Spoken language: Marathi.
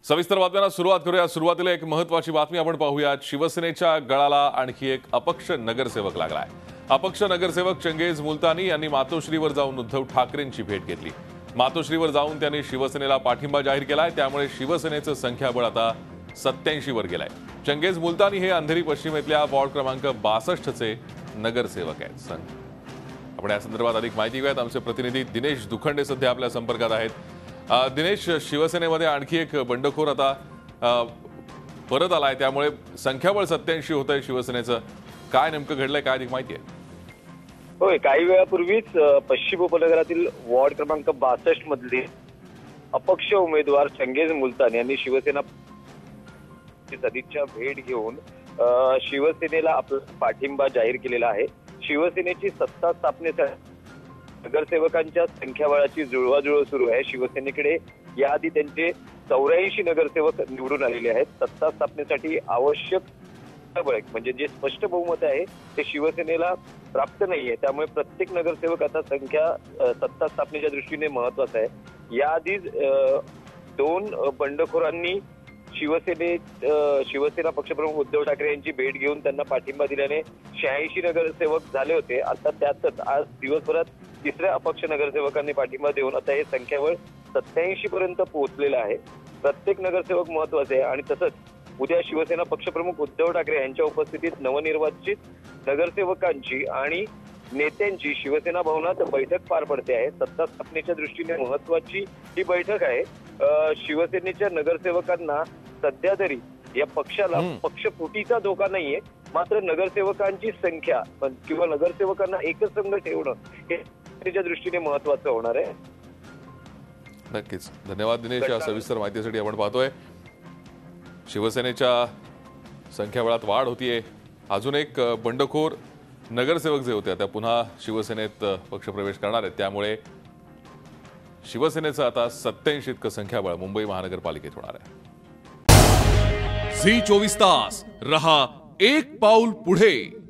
सविस्तर बातम्यांना सुरुवात करूया। सुरुवातीला एक महत्त्वाची बातमी आपण पाहूया। शिवसेनेच्या गळाला आणखी एक अपक्ष नगरसेवक लागलाय। अपक्ष नगरसेवक चंगेज मुलतानी यांनी मातोश्रीवर जाऊन उद्धव ठाकरेंची भेट घेतली। मातोश्रीवर जाऊन त्यांनी शिवसेनेला पाठिंबा जाहीर केलाय। त्यामुळे शिवसेनेचं संख्याबळ आता 87 वर गेलंय। चंगेज मुलतानी हे अंधेरी पश्चिमेतल्या वॉर्ड क्रमांक 62 चे नगरसेवक आहेत। आपण या संदर्भात अधिक माहिती घेऊयात। आमचे प्रतिनिधी दिनेश दुखंडे सध्या आपल्या संपर्कात आहेत। दिनेश, शिवसेनेमध्ये आणखी एक बंडखोर आता परत आलाय, त्यामुळे संख्याबळ 87 होतंय शिवसेनेचं। काय नेमकं घडलंय, काय अधिक माहिती आहे? होय, काही वेळापूर्वीच पश्चिम उपनगरातील वॉर्ड क्रमांक 62 मधले अपक्ष उमेदवार चंगेज मुलतानी यांनी शिवसेना सदिच्छा भेट घेऊन शिवसेनेला आपला पाठिंबा जाहीर केलेला आहे। शिवसेनेची सत्ता स्थापनेसाठी नगरसेवकांच्या संख्याबळाची जुळवाजुळव सुरू आहे। शिवसेनेकडे याआधी त्यांचे 84 नगरसेवक निवडून आलेले आहेत। सत्ता स्थापनेसाठी आवश्यक म्हणजे जे स्पष्ट बहुमत आहे ते शिवसेनेला प्राप्त नाहीये। त्यामुळे प्रत्येक नगरसेवक आता सत्ता स्थापनेच्या दृष्टीने महत्वाचा आहे। याआधीच 2 बंडखोरांनी शिवसेना पक्षप्रमुख उद्धव ठाकरे यांची भेट घेऊन त्यांना पाठिंबा दिल्याने 86 नगरसेवक झाले होते। आता त्यातच आज दिवसभरात तिसऱ्या अपक्ष नगरसेवकांनी पाठिंबा देऊन आता हे संख्याबळ 87 पर्यंत पोहोचलेलं आहे। प्रत्येक नगरसेवक महत्वाचे आहे आणि तसंच उद्या शिवसेना पक्षप्रमुख उद्धव ठाकरे यांच्या उपस्थितीत नवनिर्वाचित नगरसेवकांची आणि नेत्यांची शिवसेना भवनात बैठक पार पडते आहे। सत्ता स्थापनेच्या दृष्टीने महत्वाची ही बैठक आहे। शिवसेनेच्या नगरसेवकांना सध्या तरी या पक्षाला पक्षफुटीचा धोका नाहीये, मात्र नगरसेवकांची संख्या किंवा नगरसेवकांना एकच संघ ठेवणं हे त्याच्या दृष्टीने महत्वाचं होणार आहे। नक्कीच, धन्यवाद दिनेश। या सविस्तर माहितीसाठी आपण पाहतोय शिवसेनेच्या संख्याबळात वाढ होतीये। अजून एक बंडखोर नगरसेवक जे होते त्या पुन्हा शिवसेनेत पक्षप्रवेश करणार आहेत। त्यामुळे शिवसेनेचं आता 87 इतकं संख्याबळ मुंबई महानगरपालिकेत होणार आहे। झी 24 तास रहा एक पाऊल पुढे।